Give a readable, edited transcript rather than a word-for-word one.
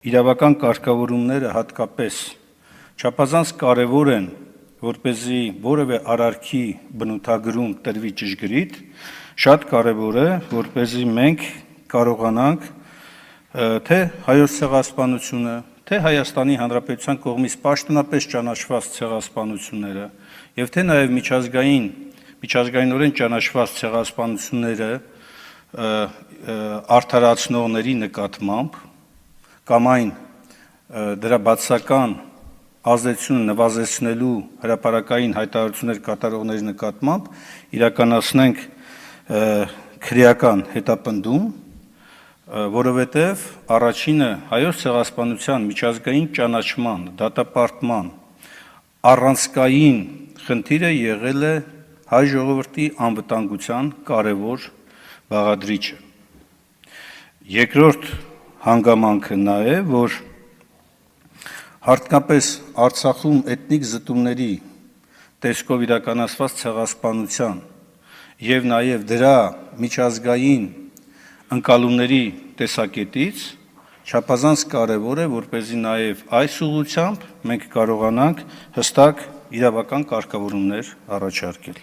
Իրավական կարգավորումները հատկապես չափազանց կարևոր են, որպեսզի որևէ արարքի բնութագրում տրվի ճշգրիտ, շատ կարևոր է, որպեսզի մենք կարողանանք թե հայոց ցեղասպանությունը, թե Հայաստանի Հանրապետության կողմից պաշտոնապես ճանաչված ցեղասպանությունները եւ թե նաեւ միջազգայինորեն ճանաչված ցեղասպանությունները արդարացնողների նկատմամբ կամ այն դրա բացասական ազդեցությունը նվազեցնելու հրապարակային հայտարարություններ կատարողների նկատմամբ իրականացնենք քրեական հետապնդում, որովհետև առաջինը հայոց ցեղասպանության միջազգային ճանաչման, դատապարտման առանցքային խնդիրը եղել է հայ ժողովրդի անվտանգության կարևոր բաղադրիչը։ Երկրորդ հանգամանքը նա է, որ հատկապես Արցախում էթնիկ զտումների տեսքով իրականացված ցեղասպանության եւ նաեւ դրա միջազգային ընկալումների տեսակետից չափազանց կարևոր է, որպեսզի նաեւ այս ուղղությամբ մենք կարողանանք հստակ իրավական կարգավորումներ առաջարկել։